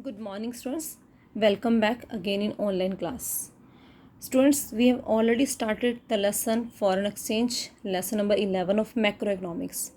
Good morning, students. Welcome back again in online class. Students, we have already started the lesson Foreign Exchange, lesson number 11 of Macroeconomics.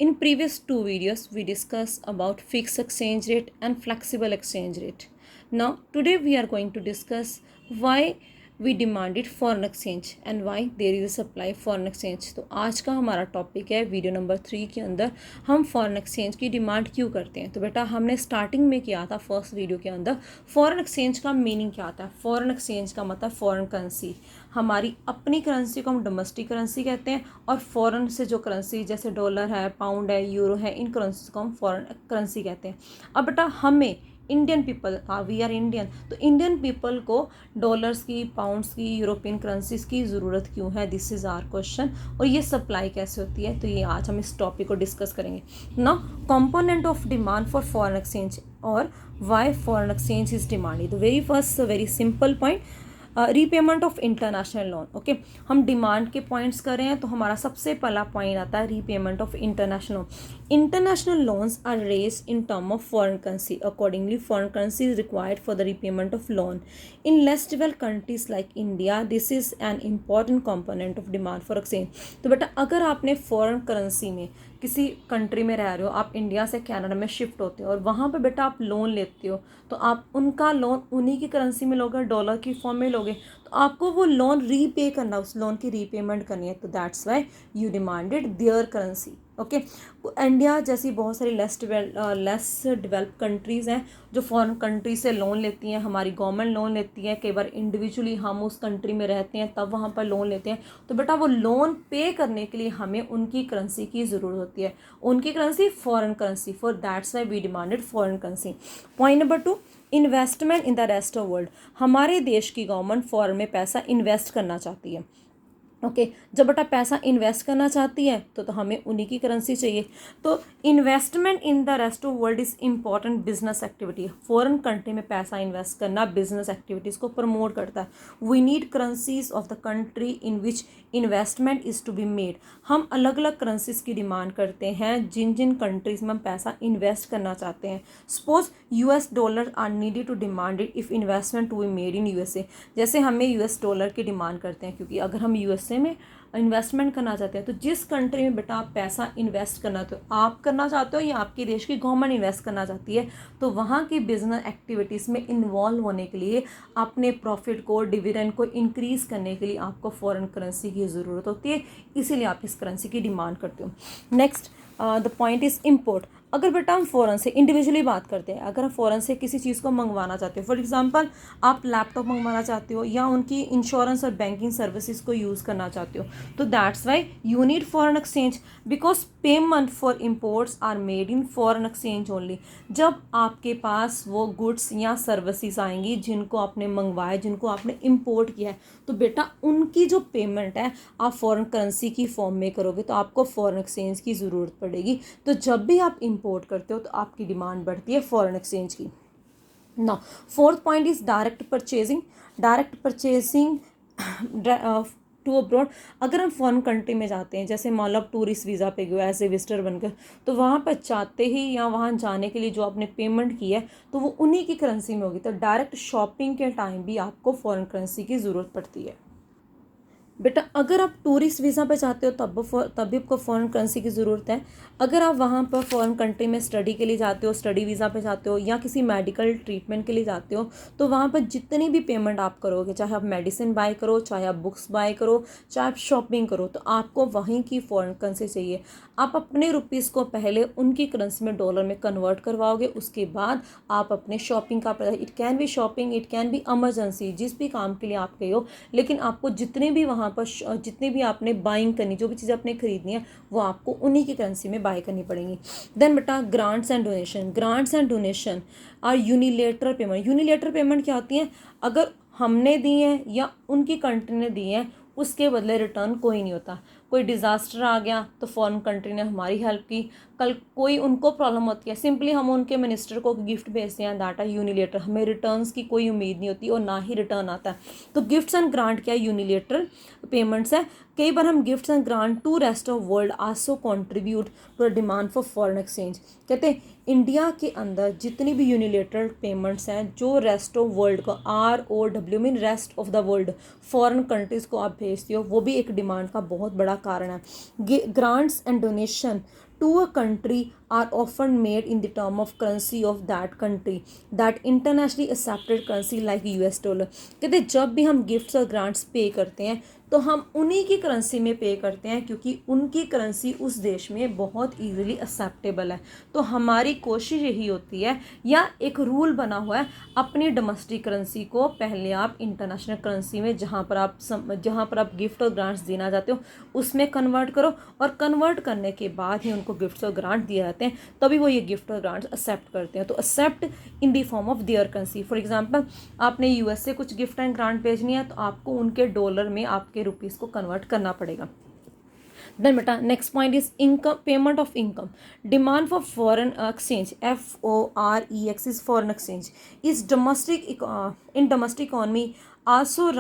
In previous two videos, we discussed about fixed exchange rate and flexible exchange rate. Now, today we are going to discuss why we demanded foreign exchange and why there is a supply foreign exchange. तो आज का हमारा topic है video number 3 के अंदर हम foreign exchange की demand क्यों करते हैं। तो बेटा हमने स्टार्टिंग में किया था फर्स्ट वीडियो के अंदर फॉरेन एक्सचेंज का मीनिंग क्या आता है। फॉरेन एक्सचेंज का मतलब फॉरेन करेंसी, हमारी अपनी करेंसी को हम डोमेस्टिक करेंसी कहते हैं और फॉरेन से जो करेंसी जैसे डॉलर है, पाउंड है, यूरो है, इन करेंसी को हम फॉरेन करेंसी कहते हैं। अब बेटा हमें Indian people we are Indian, तो इंडियन पीपल को डॉलर्स की, पाउंड्स की, यूरोपियन करेंसीज की ज़रूरत क्यों है, दिस इज़ आवर क्वेश्चन। और ये सप्लाई कैसे होती है, तो ये आज हम इस टॉपिक को डिस्कस करेंगे। Now component of demand for foreign exchange और why foreign exchange is demanded. The very first very simple point, repayment of international loan. Okay, हम डिमांड के पॉइंट्स कर रहे हैं तो हमारा सबसे पहला पॉइंट आता है repayment of international loan. International loans are raised in term of foreign currency, accordingly foreign currency is required for the repayment of loan. In less developed countries like India this is an important component of demand for exchange. तो बेटा अगर आपने foreign currency में किसी country में रह रहे हो, आप इंडिया से कनाडा में शिफ्ट होते हो और वहाँ पे बेटा आप लोन लेते हो, तो आप उनका लोन उन्हीं की करेंसी में लोगे, डॉलर की फॉर्म में लोगे, तो आपको वो लोन रीपे करना, उस लोन की रीपेमेंट करनी है। तो that's why you demanded there currency. Okay, India जैसी बहुत सारी लेस डेवलप्ड कंट्रीज़ हैं जो फॉरेन कंट्री से लोन लेती हैं, हमारी गवर्नमेंट लोन लेती है, कई बार इंडिविजुअली हम उस कंट्री में रहते हैं तब वहाँ पर लोन लेते हैं। तो बेटा वो लोन पे करने के लिए हमें उनकी करेंसी की ज़रूरत होती है, उनकी currency foreign currency, for that's why we demanded foreign currency. Point number 2, investment in the rest of world. हमारे देश की गवर्नमेंट फॉरेन में पैसा इन्वेस्ट करना चाहती है। ओके, जब बेटा पैसा इन्वेस्ट करना चाहती है तो हमें उन्हीं की करेंसी चाहिए। तो investment in the rest of world is important business activity. Foreign country में पैसा इन्वेस्ट करना बिजनेस एक्टिविटीज़ को प्रमोट करता है। We need currencies of the country in which investment is to be made. हम अलग अलग करेंसीज की डिमांड करते हैं जिन जिन कंट्रीज़ में हम पैसा इन्वेस्ट करना चाहते हैं। Suppose US dollar are needed to demanded if investment to be made in USA। जैसे हमें US डॉलर की डिमांड करते हैं क्योंकि अगर हम USA में इन्वेस्टमेंट करना चाहते हैं, तो जिस कंट्री में बेटा आप पैसा इन्वेस्ट करना, तो आप करना चाहते हो या आपके देश की गवर्नमेंट इन्वेस्ट करना चाहती है, तो वहाँ की बिजनेस एक्टिविटीज़ में इन्वॉल्व होने के लिए, अपने प्रॉफिट को, डिविडेंड को इंक्रीज करने के लिए आपको फॉरेन करेंसी की ज़रूरत होती है, इसीलिए आप इस करेंसी की डिमांड करते हो। Next the point is import. अगर बेटा हम फ़ॉरेन से इंडिविजुअली बात करते हैं, अगर हम फ़ॉरेन से किसी चीज़ को मंगवाना चाहते हो, फॉर एग्जांपल आप लैपटॉप मंगवाना चाहते हो या उनकी इंश्योरेंस और बैंकिंग सर्विसेज को यूज़ करना चाहते हो, तो that's why you need foreign exchange, because payment for imports are made in foreign exchange only. जब आपके पास वो गुड्स या सर्विसेज आएंगी जिनको आपने मंगवाया, जिनको आपने इम्पोर्ट किया है, तो बेटा उनकी जो पेमेंट है आप फॉरेन करेंसी की फॉर्म में करोगे, तो आपको फॉरेन एक्सचेंज की ज़रूरत पड़ेगी। तो जब भी आप इम्पोर्ट करते हो तो आपकी डिमांड बढ़ती है फॉरेन एक्सचेंज की। Now fourth point is direct purchasing. Direct purchasing to abroad. अगर हम फॉरेन कंट्री में जाते हैं, जैसे मान लो आप टूरिस्ट वीज़ा पे गए ऐसे विजिटर बनकर, तो वहाँ पर चाहते ही या वहाँ जाने के लिए जो आपने पेमेंट की है तो वो उन्हीं की करेंसी में होगी। तो डायरेक्ट शॉपिंग के टाइम भी आपको फॉरेन करेंसी की ज़रूरत पड़ती है। बेटा अगर आप टूरिस्ट वीज़ा पे चाहते हो तब भी आपको फॉरेन करेंसी की ज़रूरत है। अगर आप वहाँ पर फॉरेन कंट्री में स्टडी के लिए जाते हो, स्टडी वीज़ा पे जाते हो या किसी मेडिकल ट्रीटमेंट के लिए जाते हो, तो वहाँ पर जितनी भी पेमेंट आप करोगे, चाहे आप मेडिसिन बाय करो, चाहे आप बुक्स बाय करो, चाहे आप शॉपिंग करो, तो आपको वहीं की फॉरेन करेंसी चाहिए। आप अपने रुपीज़ को पहले उनकी करेंसी में डॉलर में कन्वर्ट करवाओगे, उसके बाद आप अपने शॉपिंग का, it can be shopping, it can be emergency, जिस भी काम के लिए आप गए हो, लेकिन आपको जितने भी वहाँ पर जितनी भी आपने बाइंग करनी, जो भी चीज़ें आपने खरीदनी है, वो आपको उन्हीं की करेंसी में बाय करनी पड़ेंगी। देन बेटा grants and donation. Grants and donation are unilateral payment. Unilateral payment क्या होती है? अगर हमने दी है या उनकी कंट्री ने दी है, उसके बदले रिटर्न कोई नहीं होता। कोई डिज़ास्टर आ गया तो फॉरेन कंट्री ने हमारी हेल्प की, कल कोई उनको प्रॉब्लम होती है, सिंपली हम उनके मिनिस्टर को गिफ्ट भेजते हैं, डाटा यूनिलेटर, हमें रिटर्न्स की कोई उम्मीद नहीं होती और ना ही रिटर्न आता है। तो गिफ्ट्स एंड ग्रांट क्या है, यूनिलेटरल पेमेंट्स है। कई बार हम gifts and grant to rest of world also contribute to the demand for foreign exchange. कहते हैं इंडिया के अंदर जितनी भी यूनिलेटरल पेमेंट्स हैं जो रेस्ट ऑफ वर्ल्ड को, ROW mean rest of the world, foreign countries को आप भेजते हो, वो भी एक डिमांड का बहुत बड़ा कारण है। Grants and donation to a country are often made in the term of currency of that country, that internationally accepted currency like US dollar। कहते जब भी हम गिफ्ट्स और ग्रांट्स पे करते हैं तो हम उन्हीं की करेंसी में पे करते हैं क्योंकि उनकी करेंसी उस देश में बहुत ईजिली एक्सेप्टेबल है। तो हमारी कोशिश यही होती है, या एक रूल बना हुआ है, अपनी डोमेस्टिक करेंसी को पहले आप इंटरनेशनल करेंसी में जहाँ पर आप गिफ्ट और ग्रांट्स देना चाहते हो उसमें कन्वर्ट करो, और कन्वर्ट करने के बाद ही उनको गिफ्ट्स और ग्रांट दिए जाते हैं, तभी वो ये गिफ्ट और ग्रांट्स एक्सेप्ट करते हैं। तो accept in the form of their currency. For example आपने US से कुछ गिफ्ट एंड ग्रांट भेजनी है तो आपको उनके डॉलर में आपके रुपीस को कन्वर्ट करना पड़ेगा। देन बेटा next point is income, payment of income. Demand for foreign exchange, FOREX is foreign exchange, is domestic in domestic economy also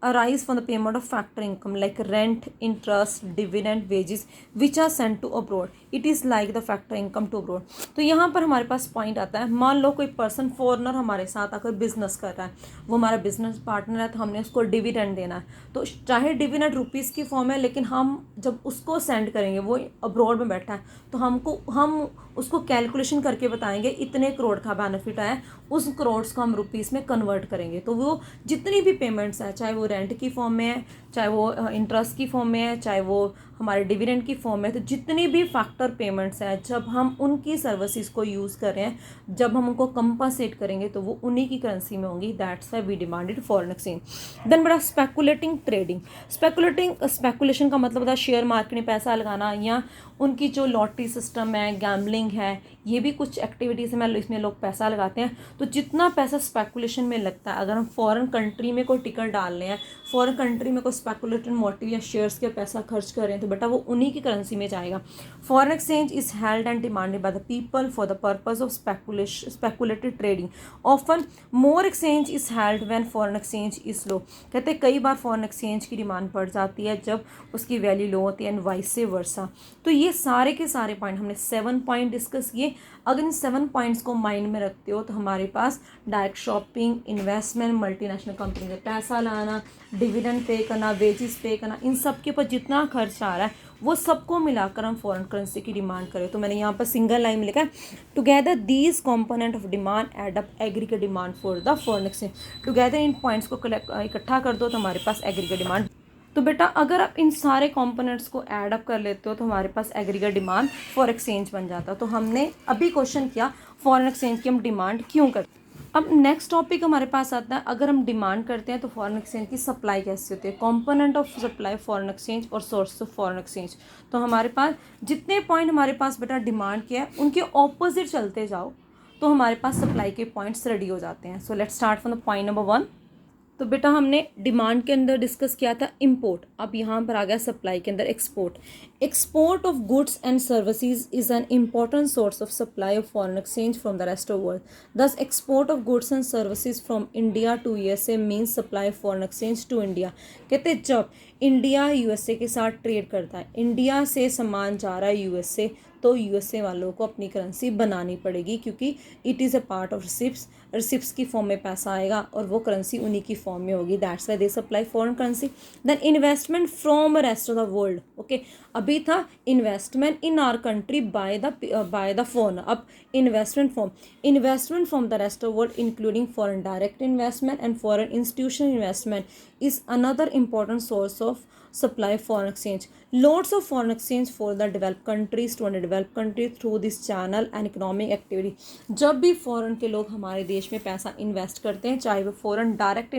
arise from the payment of factor income like rent, interest, dividend, wages which are sent to abroad. It is like the factor income to abroad। तो यहाँ पर हमारे पास point आता है, मान लो कोई person foreigner हमारे साथ आकर बिजनेस कर रहा है, वो हमारा बिजनेस पार्टनर है, तो हमने उसको डिविडेंड देना है, तो चाहे डिविडेंड रुपीज़ की फॉर्म है, लेकिन हम जब उसको सेंड करेंगे, वो अब्रॉड में बैठा है, तो हम उसको कैलकुलेशन करके बताएंगे इतने करोड़ का बेनिफिट आया, उस करोड़ को हम रुपीज़ में कन्वर्ट करेंगे। तो वो जितनी भी पेमेंट्स हैं, चाहे वो रेंट की फॉर्म में है, चाहे वो इंटरेस्ट की फॉर्म में है, चाहे वो हमारे डिविडेंड की फॉर्म में, तो जितनी भी फैक्टर पेमेंट्स हैं, जब हम उनकी सर्विसेज को यूज़ कर रहे हैं, जब हम उनको कंपनसेट करेंगे तो वो उन्हीं की करेंसी में होंगी। That's why we demanded foreign exchange. Then बड़ा स्पेकुलेटिंग ट्रेडिंग। स्पेकुलेशन का मतलब होता है शेयर मार्केट में पैसा लगाना, या उनकी जो लॉटरी सिस्टम है, गैम्बलिंग है, ये भी कुछ एक्टिविटीज़ में इसमें लोग पैसा लगाते हैं। तो जितना पैसा स्पेकुलेशन में लगता है, अगर हम फॉरेन कंट्री में कोई टिकट डाल रहे हैं, फॉरेन कंट्री में कोई स्पेकुलेटिव मोटिव या शेयर्स के पैसा खर्च कर रहे हैं, तो बेटा वो उन्हीं की करेंसी में जाएगा। Foreign exchange is held and demanded by the people for the purpose of speculative trading. Often more exchange is held when foreign exchange is low. कहते हैं कई बार फॉरेन एक्सचेंज की डिमांड बढ़ जाती है जब उसकी वैल्यू लो होती है, एंड वाइस वर्सा। तो ये सारे के सारे पॉइंट हमने 7 पॉइंट डिस्कस किए। अगर इन 7 पॉइंट्स को माइंड में रखते हो तो हमारे पास direct shopping, investment, multinational company में पैसा लाना, डिविडेंड पे करना, वेजेस पे करना, इन सब के ऊपर जितना खर्च आ रहा है वो सबको मिलाकर हम फॉरेन करेंसी की डिमांड करें। तो मैंने यहाँ पर सिंगल लाइन में लिखा है, together these component of demand add up aggregate demand for the foreign exchange. Together इन पॉइंट्स को इकट्ठा कर दो तो हमारे पास एग्रीगेट डिमांड। तो बेटा अगर आप इन सारे कंपोनेंट्स को ऐड अप कर लेते हो तो हमारे पास एग्रीगेट डिमांड फॉर एक्सचेंज बन जाता है। तो हमने अभी क्वेश्चन किया फॉरेन एक्सचेंज की हम डिमांड क्यों करते हैं। अब नेक्स्ट टॉपिक हमारे पास आता है, अगर हम डिमांड करते हैं तो फॉरेन एक्सचेंज की सप्लाई कैसे होती है, component of supply foreign exchange और सोर्स ऑफ फॉरेन एक्सचेंज। तो हमारे पास जितने पॉइंट हमारे पास बेटा डिमांड किया है उनके ऑपोजिट चलते जाओ तो हमारे पास सप्लाई के पॉइंट्स रेडी हो जाते हैं। So let's start from the point number 1। तो बेटा हमने डिमांड के अंदर डिस्कस किया था इंपोर्ट, अब यहाँ पर आ गया सप्लाई के अंदर export. Export of goods and services is an important source of supply of foreign exchange from the rest of world. This export of goods and services from India to USA means supply foreign exchange to India. कहते जब India USA के साथ trade करता है, India से सामान जा रहा है USA, तो USA वालों को अपनी करेंसी बनानी पड़ेगी क्योंकि it is a part of receipts की फॉर्म में पैसा आएगा और वो करेंसी उन्हीं की फॉर्म में होगी। That's why they supply foreign currency. Then investment from rest of the world. Okay, अभी था investment in our country by the foreign, अब investment from the rest of world including foreign direct investment and foreign institutional investment is another important source of supply foreign exchange. Loads of foreign exchange for the developed countries to undeveloped countries through this channel and economic activity. जब भी foreign के लोग हमारे देश में पैसा invest करते हैं, चाहे वो foreign direct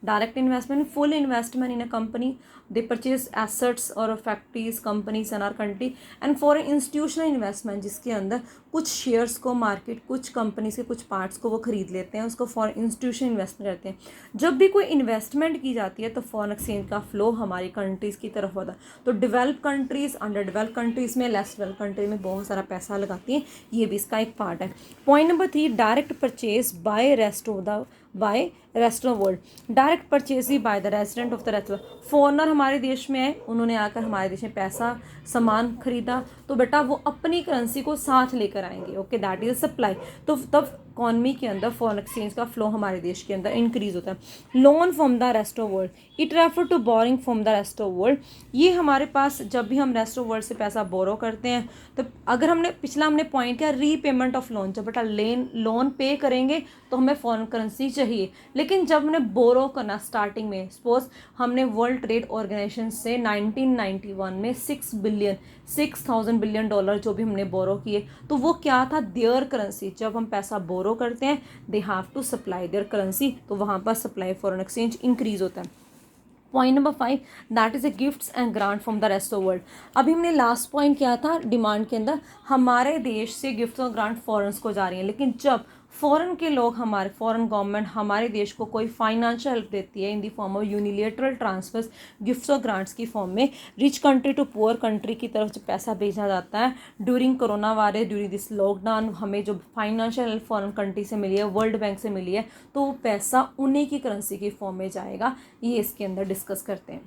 direct investment, full investment in a company, they purchase assets और factories companies in our country. And for institutional investment, जिसके अंदर कुछ शेयर्स को मार्केट, कुछ कंपनीज के कुछ पार्ट्स को वो खरीद लेते हैं, उसको फॉर इंस्टीट्यूशन इन्वेस्टमेंट करते हैं। जब भी कोई इन्वेस्टमेंट की जाती है तो फॉरेन एक्सचेंज का फ्लो हमारी कंट्रीज़ की तरफ होता है। तो develop countries under develop countries में, लेस डेवलप कंट्री में बहुत सारा पैसा लगाती हैं, ये भी इसका एक पार्ट है। Point number 3, direct purchase by rest of world. Direct purchase he by the resident of the rest. Foreigner हमारे देश में है, उन्होंने आकर हमारे देश में पैसा सामान खरीदा, तो बेटा वो अपनी करेंसी को साथ लेकर आएंगे। Okay, that is supply. तो तब इकॉनमी के अंदर फॉरेन एक्सचेंज का फ्लो हमारे देश के अंदर इंक्रीज होता है। Loan from the rest of world, it refer to borrowing from the rest of world. ये हमारे पास जब भी हम रेस्ट ऑफ वर्ल्ड से पैसा बोरो करते हैं, तो अगर हमने पॉइंट किया रीपेमेंट ऑफ लोन, जब बेटा लोन पे करेंगे तो हमें फॉरेन करेंसी चाहिए। लेकिन जब हमने बोरो करना स्टार्टिंग में, सपोज हमने वर्ल्ड ट्रेड ऑर्गेनाइजेशन से 1991 में 6,000 बिलियन डॉलर जो भी हमने बोरो किए, तो वो क्या था, देयर करेंसी। जब हम पैसा बोरो करते हैं, they have to supply their currency, तो वहाँ पर सप्लाई फॉरेन एक्सचेंज इंक्रीज होता है। Point number 5, that is a gifts and grant from the rest of world. अभी हमने लास्ट पॉइंट किया था डिमांड के अंदर, हमारे देश से गिफ्ट्स और ग्रांट फॉरेन्स को जा रही हैं, लेकिन जब फॉरेन के लोग, हमारे फॉरेन गवर्नमेंट हमारे देश को कोई फाइनेंशियल हेल्प देती है in the form of unilateral transfers, gifts और ग्रांट्स की फॉर्म में, rich country to poor country की तरफ जब पैसा भेजा जाता है during corona virus, during this lockdown, हमें जो फाइनेंशियल हेल्प फॉरेन कंट्री से मिली है, वर्ल्ड बैंक से मिली है, तो वो पैसा उन्हीं की करेंसी की फॉर्म में जाएगा। ये इसके अंदर डिस्कस करते हैं।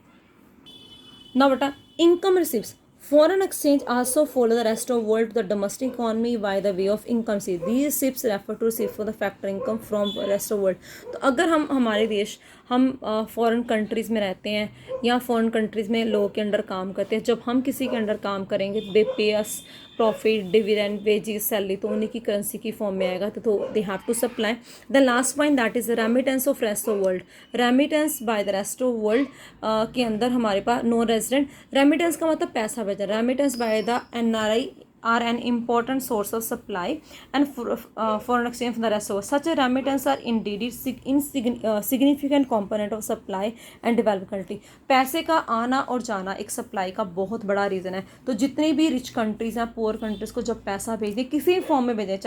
Now बेटा, income receipts. Foreign exchange also follow the rest of world to the domestic economy by the way of income receipts. These receipts refer to receipt for the factor income from rest of world. तो अगर हम हमारे देश, हम foreign countries में रहते हैं या फॉरेन कंट्रीज़ में लोगों के अंडर काम करते हैं, जब हम किसी के अंडर काम करेंगे they pay us profit, dividend, wages, salary, तो उन्हीं की करेंसी की फॉर्म में आएगा, तो they have to supply. The last point, that is remittance of rest of world. Remittance by the rest of world के अंदर हमारे पास नॉन रेजिडेंट, रेमिटेंस का मतलब पैसा भेजा, remittance by the NRI are an important source of supply and foreign exchange from the rest of us. Such a remittance are indeed significant component of supply and developed country. पैसे का आना और जाना एक सप्लाई का बहुत बड़ा reason है। तो जितनी भी रिच कंट्रीज़ हैं, पुअर कंट्रीज़ को जब पैसा भेजें, किसी फॉर्म में भेजें,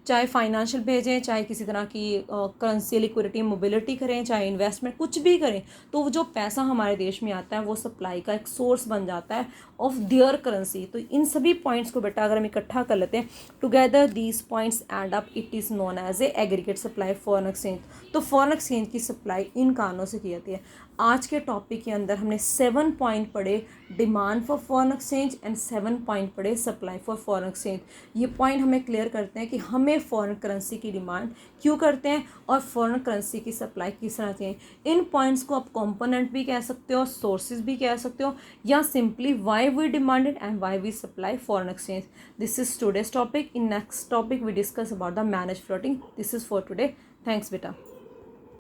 चाहे फाइनेंशियल भेजें, चाहे किसी तरह की करेंसी लिक्विडिटी मोबिलिटी करें, चाहे इन्वेस्टमेंट, कुछ भी करें, तो जो पैसा हमारे देश में आता है वो सप्लाई का एक सोर्स बन जाता है ऑफ देयर करेंसी। तो इन सभी पॉइंट्स को बेटा अगर हम इकट्ठा कर लेते हैं, together these points add up, it is known as a aggregate supply foreign exchange. तो फॉरेन एक्सचेंज की सप्लाई इन कारणों से की जाती है। आज के टॉपिक के अंदर हमने 7 पॉइंट पढ़े demand for foreign exchange and 7 point पढ़े सप्लाई फॉर फॉरेन एक्सचेंज। ये पॉइंट हमें क्लियर करते हैं कि हमें फॉरेन करेंसी की डिमांड क्यों करते हैं और फॉरेन करेंसी की सप्लाई किस तरह से है। इन पॉइंट्स को आप कंपोनेंट भी कह सकते हो, सोर्सेज भी कह सकते हो, या simply why we demanded and why we supply foreign exchange. This is today's topic. In next topic we discuss about the manage floating. This is for today. Thanks बेटा।